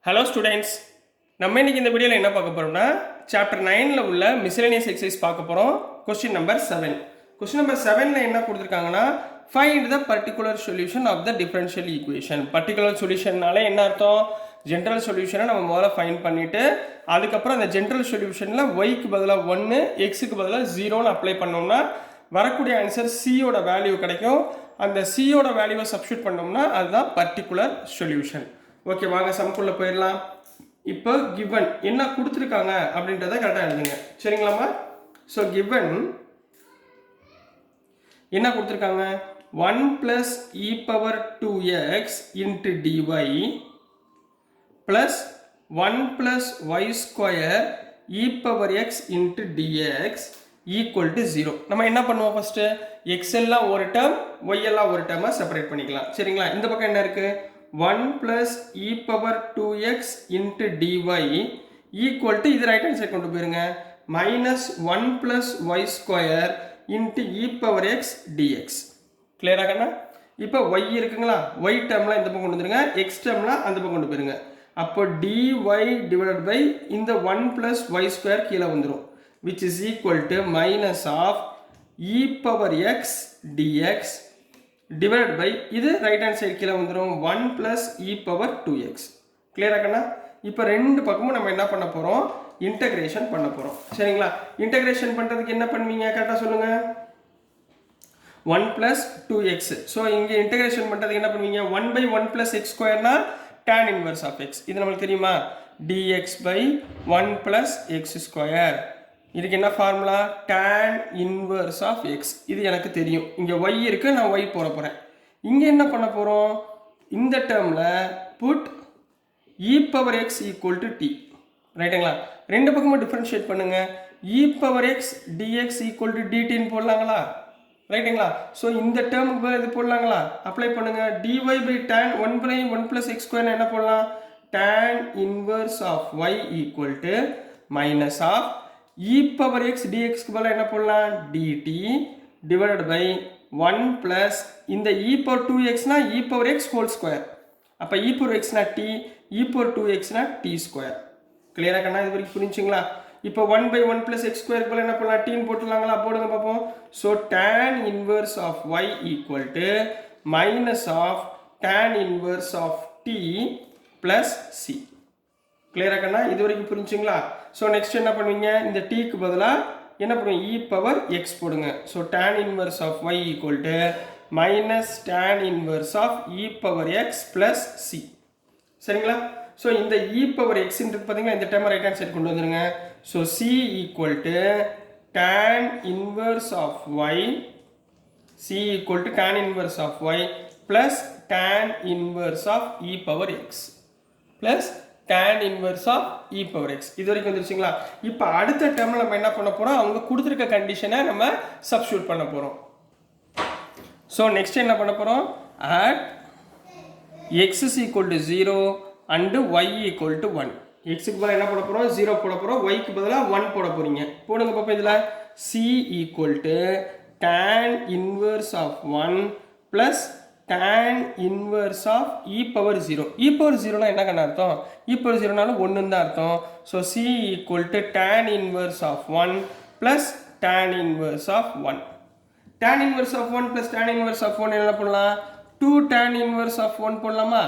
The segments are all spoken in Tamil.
ஹலோ ஸ்டூடெண்ட்ஸ், நம்ம இன்னைக்கு இந்த வீடியோவில் என்ன பார்க்க போகிறோம்னா சாப்டர் 9ல் உள்ள மிஸ்லேனியஸ் எக்ஸசைஸ் பார்க்க போகிறோம். Question number 7. கொஸ்டின் நம்பர் 7ல் என்ன கொடுத்துருக்காங்கன்னா find the particular solution of the differential equation. Particular சொல்யூஷன்னால என்ன அர்த்தம்? ஜென்ரல் சொல்யூஷனை நம்ம முதல்ல ஃபைண்ட் பண்ணிவிட்டு அதுக்கப்புறம் அந்த ஜென்ரல் சொல்யூஷனில் ஒய்க்கு பதிலாக 1 எக்ஸுக்கு பதிலாக 0ன்னு அப்ளை பண்ணோம்னா வரக்கூடிய ஆன்சர் சியோட வேல்யூ கிடைக்கும். அந்த சியோட வேல்யூவை சப்ஸ்டியூட் பண்ணோம்னா அதுதான் பர்டிகுலர் சொல்யூஷன். ஓகே, வாங்க சம்குள்ள போயிடலாம். இப்போ கிவன் என்ன கொடுத்துருக்காங்க அப்படின்றத கரெக்டாக எழுதுங்க, சரிங்களாம்மா? ஸோ கிவன் என்ன கொடுத்துருக்காங்க? 1 + e⁴ into dy plus 1 + y² ex into dx equal to 0. நம்ம என்ன பண்ணுவோம்? ஃபர்ஸ்ட் எக்ஸ் எல்லாம் ஒரு டேர்ம், ஒய் எல்லாம் ஒரு டேர்மாக செப்பரேட் பண்ணிக்கலாம், சரிங்களா? இந்த பக்கம் என்ன இருக்கு? 1 + e⁴ into dy equal to இது ரைட் ஹேண்ட் சைடு கொண்டு போயிருங்க, -1 + y² into e⁴x dx. கிளியரா கண்ணா? இப்போ y இருக்குங்களா? y டேர்ம்லாம் இந்த பக்கம் கொண்டு வந்துருங்க, x டேர்ம்லாம் அந்த பக்கம் கொண்டு போயிருங்க. அப்போ dy divided by இந்த 1 + y² கீழே வந்துடும், which is equal to -e⁴x dx divided by இது ரைட் ஹேண்ட் சைடு கீழே வந்துடும் 1 + e⁴2x. கிளியரா கண்ணா? இப்போ ரெண்டு பக்கமும் நம்ம என்ன பண்ண போகிறோம்? இன்டகிரேஷன் பண்ண போகிறோம், சரிங்களா? இன்டகிரேஷன் பண்ணுறதுக்கு என்ன பண்ணுவீங்க கரெக்டாக சொல்லுங்கள்? 1 + 2x. ஸோ இங்கே இன்டகிரேஷன் பண்ணுறதுக்கு என்ன பண்ணுவீங்க? 1/1 + x²னா tan inverse of x. இது நம்மளுக்கு தெரியுமா? dx/1 + x². இதுக்கு என்ன formula? tan inverse of x. இது எனக்கு தெரியும். இங்கே y இருக்கு, நான் y போட போகிறேன். இங்கே என்ன பண்ண போகிறோம்? இந்த டேர்மில் புட் e⁴x = t. ரைட்டுங்களா? ரெண்டு பக்கமும் டிஃபரன்ஷியேட் பண்ணுங்க. e⁴x dx = dtன்னு போடலாங்களா? ரைட்டுங்களா? ஸோ இந்த டேர்முக்கு இது போடலாங்களா? அப்ளை பண்ணுங்க. dy/tan 1/1 + x² என்ன போடலாம்? tan inverse of y equal to minus of e⁴x dxக்கு பதிலாக என்ன போடலாம்? dt divided by 1 plus இந்த e⁴2x னா e⁴x whole square. அப்போ e⁴x னா t, e⁴2x னா t². கிளியரா கண்ணா? இது வரைக்கும் புரிஞ்சுங்களா? இப்போ 1/1 + x² பதிலாக என்ன போடலாம்? t போட்டுலாங்களா? போடுங்க பார்ப்போம். So tan inverse of y equal to minus of tan inverse of t plus c. கிளியரா கண்ணா? இது வரைக்கும் புரிஞ்சுங்களா? ஸோ நெக்ஸ்ட் என்ன பண்ணுவீங்க? இந்த டீக்கு பதிலாக என்ன பண்ணுவீங்க? e⁴x போடுங்க. So tan inverse of y equal to minus tan inverse of e⁴x plus c. சரிங்களா? ஸோ இந்த e⁴x பார்த்தீங்கன்னா இந்த டைம் ரைட் ஹேண்ட் சைடு கொண்டு வந்துருங்க. So c equal to tan inverse of y, c equal to tan inverse of y plus tan inverse of e⁴x plus tan inverse of e⁴x. இது வரைக்கும் வந்துருச்சுங்களா? இப்போ அடுத்த டேர்மில் நம்ம என்ன பண்ண போகிறோம்? அவங்க கொடுத்துருக்க கண்டிஷனை நம்ம சப்ஸ்டியூட் பண்ண போகிறோம். ஸோ நெக்ஸ்ட் என்ன பண்ண போகிறோம்? At x is equal to 0 and y equal to 1. எக்ஸுக்கு பதிலாக என்ன போட போகிறோம்? 0 போட போகிறோம். ஒய்க்கு பதிலாக 1 போட போகிறீங்க. போடுங்க பார்ப்போம். இதில் c equal to tan inverse of 1 plus tan inverse of e⁴0. e⁴0னா என்ன கண்ணா அர்த்தம்? e⁴0னாலும் 1 தான் அர்த்தம். So c equal to tan inverse of 1 plus tan inverse of 1. tan inverse of 1 plus tan inverse of 1 என்ன பண்ணலாம்? 2 tan inverse of 1 போடலாமா?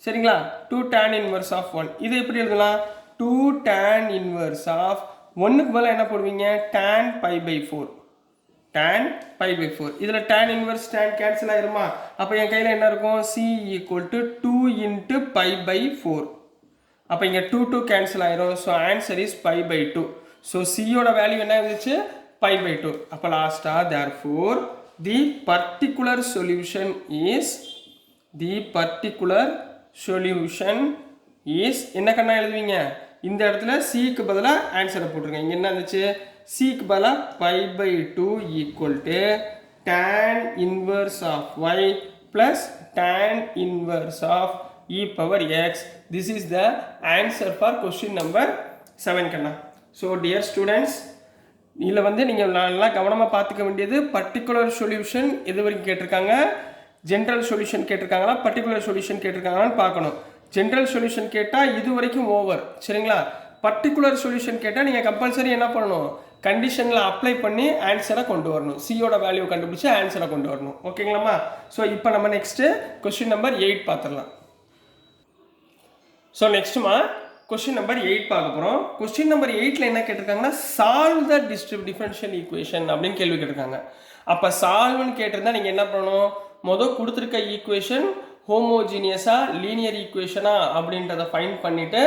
சரிங்களா? 2 tan inverse of 1. இது எப்படி எழுதலாம்? 2 tan inverse of 1க்கு பதிலாக என்ன போடுவீங்க? tan π/4. tan π/4. இதில் tan inverse tan கேன்சல் ஆயிருமா? அப்போ என் கையில் என்ன இருக்கும்? c equal to 2 into π/4. அப்போ இங்கே 2 கேன்சல் ஆயிரும். So answer is π/2. ஸோ சியோட வேல்யூ என்ன இருந்துச்சு? π/2. அப்போ லாஸ்ட்டாக therefore the particular solution is என்ன கண்ணா எழுதுவீங்க? இந்த இடத்துல சிக்கு பதிலாக ஆன்சரை போட்டுருங்க. இங்கே என்ன இருந்துச்சு? சிக்கு பதிலாக π/2 equal to tan inverse of y plus tan inverse of e⁴x. This is the answer for question number 7 Kanna. So dear students, இதில் வந்து நீங்கள் நல்லா கவனமாக பார்த்துக்க வேண்டியது பர்டிகுலர் சொல்யூஷன் எது வரைக்கும் கேட்டிருக்காங்க, ஜென்ரல் சொல்யூஷன் கேட்டிருக்காங்களா, பர்டிகுலர் சொல்யூஷன் கேட்டிருக்காங்களான்னு பார்க்கணும். ஜென்ரல் சொல்யூஷன் கேட்டால் இது வரைக்கும் ஓவர், சரிங்களா? பர்டிகுலர் சொல்யூஷன் கேட்டால் நீங்கள் கம்பல்சரி என்ன பண்ணணும், கண்டிஷனில் அப்ளை பண்ணி ஆன்சரை கொண்டு வரணும், சியோட வேல்யூ கண்டுபிடிச்சி ஆன்சரை கொண்டு வரணும். ஓகேங்களாம்மா? ஸோ இப்போ நம்ம நெக்ஸ்ட்டு கொஸ்டின் நம்பர் 8 பார்த்துடலாம். ஸோ நெக்ஸ்ட்டுமா கொஸ்டின் நம்பர் 8 பார்க்க போகிறோம். கொஸ்டின் நம்பர் 8ல் என்ன கேட்டிருக்காங்கன்னா, சால்வ் த டிஃபரன்ஷியல் ஈக்குவேஷன் அப்படின்னு கேள்வி கேட்டிருக்காங்க. அப்போ சால்வ்னு கேட்டிருந்தா நீங்கள் என்ன பண்ணணும், மொதல் கொடுத்துருக்க ஈக்குவேஷன் ஹோமோஜீனியஸா லீனியர் ஈக்குவேஷனா அப்படின்றத ஃபைண்ட் பண்ணிவிட்டு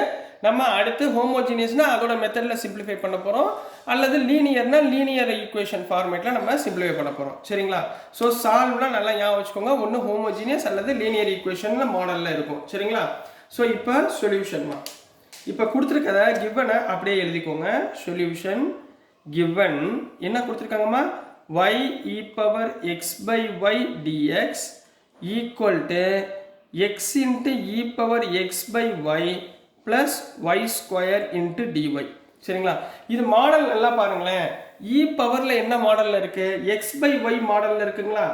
நம்ம அடுத்து ஹோமோஜீனியஸ்னா அதோட மெத்தடில் சிம்பிளிஃபை பண்ண போகிறோம், அல்லது லீனியர்னா லீனியர் ஈக்குவேஷன் ஃபார்மேட்டில் நம்ம சிம்பிளிஃபை பண்ண போகிறோம். சரிங்களா? ஸோ சால்வ்னா நல்லா ஞாபகம் வச்சுக்கோங்க, ஒன்று ஹோமோஜீனியஸ் அல்லது லீனியர் ஈக்குவேஷன் மாடலில் இருக்கும். சரிங்களா? ஸோ இப்போ சொல்யூஷன்மா, இப்போ கொடுத்துருக்கத கிவனை அப்படியே எழுதிக்கோங்க. சொல்யூஷன் கிவன் என்ன கொடுத்துருக்காங்கம்மா, y e power x by y dx equal to x into e power x by y plus y square into dy. சரிங்களா? இது மாடல் நல்லா பாருங்களேன், e பவரில் என்ன மாடலில் இருக்குது, x by y மாடலில் இருக்குங்களா?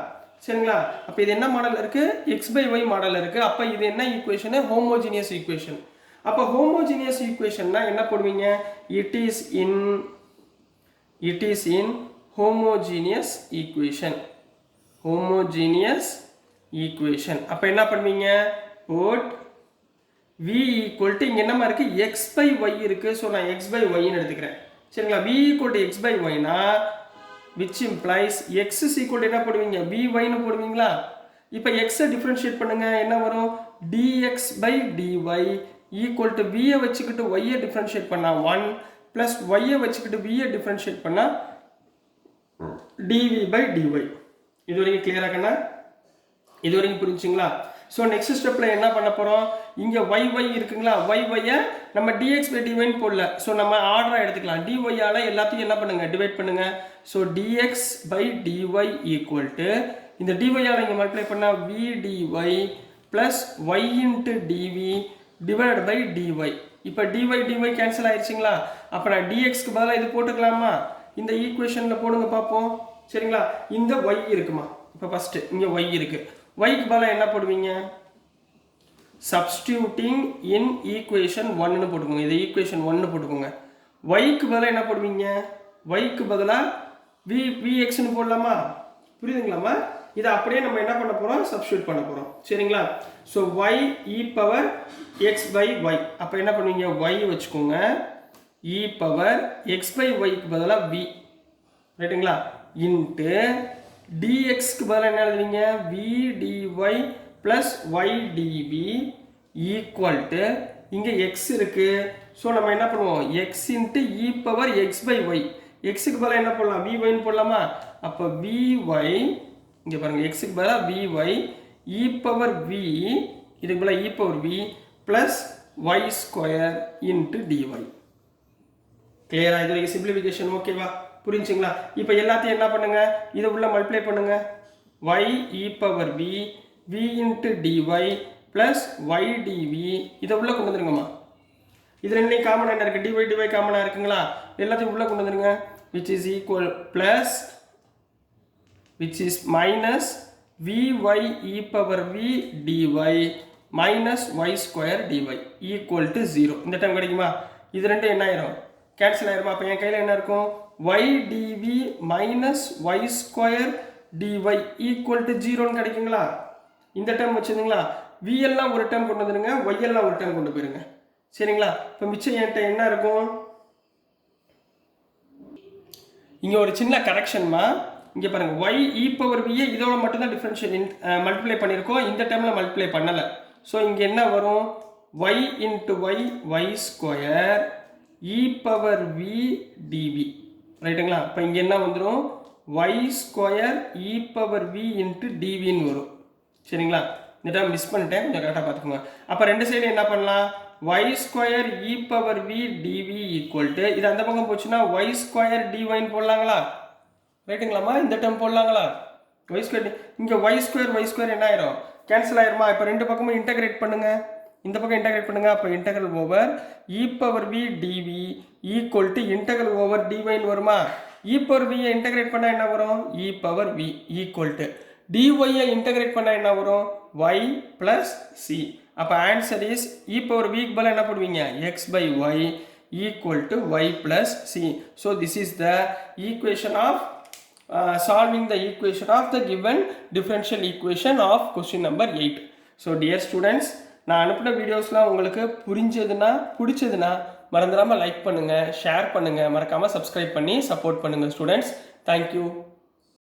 சரிங்களா? அப்போ இது என்ன மாடலில் இருக்குது, x by y மாடலில் இருக்குது. அப்போ இது என்ன ஈக்குவேஷனு, ஹோமோஜீனியஸ் ஈக்குவேஷன். அப்போ ஹோமோஜீனியஸ் ஈக்குவேஷன்னா என்ன போடுவீங்க, it is in homogeneous equation. அப்போ என்ன பண்ணுவீங்க, put v equal to இங்கே என்னமா இருக்குது, x by y இருக்குது. ஸோ நான் x by y ன்னு எடுத்துக்கிறேன். சரிங்களா? v equal to x by y னா which implies x is equal to என்ன போடுவீங்க, by ன்னு போடுவீங்களா? இப்போ x டிஃபரன்ஷியேட் பண்ணுங்க, என்ன வரும், dx by dy equal to v வச்சுக்கிட்டு y டிஃபரன்ஷியேட் பண்ணா 1 plus y வச்சுக்கிட்டு v டிஃபரன்ஷியேட் பண்ணா dv by dy. இது வரைக்கும் கிளியரா கண்ணா? இது வரைக்கும் புரிஞ்சுங்களா? ஸோ நெக்ஸ்ட் ஸ்டெப்பில் என்ன பண்ண போகிறோம், இங்கே y இருக்குங்களா, y நம்ம dx by dy போடல, ஸோ நம்ம ஆர்டராக எடுத்துக்கலாம். dy ஆல் எல்லாத்தையும் என்ன பண்ணுங்க, டிவைட் பண்ணுங்க. So dx by dy equal to இந்த dy ஆல் இங்கே மல்டிப்ளை பண்ணால் v dy plus y into dv divide by dy. இப்போ dy கேன்சல் ஆயிடுச்சுங்களா? அப்போ நான் dxக்கு பதிலாக இது போட்டுக்கலாமா, இந்த ஈக்குவேஷனில் போடுங்க பார்ப்போம். சரிங்களா? இந்த y இருக்குமா, இப்போ ஃபஸ்ட்டு இங்கே y இருக்குது, yக்கு பதிலாக என்ன போடுவீங்க, சப்ஸ்டியூட்டிங் இன் ஈக்குவேஷன் 1ன்னு போட்டுக்கோங்க. இது ஈக்குவேஷன் 1 போட்டுக்கோங்க. yக்கு பதிலாக என்ன போடுவீங்க, yக்கு பதிலாக vxன்னு போடலாமா? புரியுதுங்களாமா? இதை அப்படியே நம்ம என்ன பண்ண போகிறோம், சப்ஸ்டியூட் பண்ண போகிறோம். சரிங்களா? So y e power x by y, அப்போ என்ன பண்ணுவீங்க, y வச்சுக்கோங்க, e பவர் x by yக்கு பதிலாக v, ரைட்டுங்களா, இன்ட்டு dxக்கு பதிலாக என்ன எழுதுவீங்க, v dy plus y dv equal to இங்கே x இருக்குது. ஸோ நம்ம என்ன பண்ணுவோம், x into e power x by y, xக்கு பதிலாக என்ன போடலாம், vyன்னு போடலாமா? அப்போ vy இங்கே பாருங்கள், எக்ஸுக்கு பதிலாக vy e பவர் v, இதுக்கு பதிலாக e power v plus y square into dy. கிளியரா? இது வரைக்கும் சிம்பிளிஃபிகேஷன் ஓகேவா, புரிஞ்சுங்களா? இப்போ எல்லாத்தையும் என்ன பண்ணுங்க, இதை உள்ள மல்டிப்ளை பண்ணுங்க, y e power v v into dy plus y dv இதை உள்ள கொண்டு வந்துருங்கம்மா. இது ரெண்டையும் காமனாக என்ன இருக்குது, dy காமனாக இருக்குங்களா, எல்லாத்தையும் உள்ள கொண்டு வந்துருங்க. Which is equal plus which is minus vy e power v dy minus y square dy equal to 0. இந்த டைம் கிடைக்குமா? இது ரெண்டும் என்ன ஆயிரும், கேன்சல் ஆயிருமா? அப்போ என் கையில் என்ன இருக்கும், y dv minus y square dy equal to 0ன்னு கிடைக்குங்களா? இந்த டைம் வச்சுருந்தீங்களா, v எல்லாம் ஒரு டைம் கொண்டு வந்துடுங்க, y எல்லாம் ஒரு டைம் கொண்டு போயிருங்க. சரிங்களா? இப்போ மிச்சம் என்கிட்ட என்ன இருக்கும், இங்கே ஒரு சின்ன கரெக்ஷன்மா, இங்கே பாருங்கள், y e பவர் v இதோட மட்டும்தான் டிஃபரன்ஷியல் மல்டிப்ளை பண்ணியிருக்கோம், இந்த டைமில் மல்டிப்ளை பண்ணலை. ஸோ இங்கே என்ன வரும், y into y square e power v dv, ரைட்டுங்களா? இப்போ இங்கே என்ன வந்துடும், y square e power v into dvன்னு வரும். சரிங்களா? இந்த டைம் மிஸ் பண்ணிட்டேன், கொஞ்சம் கரெக்டாக பார்த்துக்கோங்க. அப்போ ரெண்டு சைடு என்ன பண்ணலாம், y square e power v dv equal to இது அந்த பக்கம் போச்சுன்னா y ஸ்கொயர் dyன்னு போடலாங்களா, ரைட்டுங்களாம்மா? இந்த டைம் போடலாங்களா, y ஸ்கொயர், இங்கே y ஸ்கொயர் என்ன ஆயிரும், கேன்சல் ஆயிருமா? இப்போ ரெண்டு பக்கமும் இன்டகிரேட் பண்ணுங்க, இந்த பக்கம் இன்டகிரேட் பண்ணுங்க. அப்போ integral over e power v dv equal to integral over dyன்னு வருமா? e பவர் v இன்டகிரேட் பண்ணால் என்ன வரும், e power v equal to dy integrate பண்ணால் என்ன வரும், y ப்ளஸ் c. அப்போ ஆன்சர் இஸ் இ பவர் விக்கு பதிலாக என்ன போடுவீங்க x by y equal to y plus c. So this is the equation of solving the equation of the given differential equation of question number 8. So dear students, நான் அனுப்பின வீடியோஸ்லாம் உங்களுக்கு புரிஞ்சதுன்னா பிடிச்சதுன்னா மறந்துடாமல் லைக் பண்ணுங்கள், ஷேர் பண்ணுங்கள், மறக்காமல் சப்ஸ்கிரைப் பண்ணி சப்போர்ட் பண்ணுங்கள் ஸ்டூடெண்ட்ஸ். தேங்க்யூ.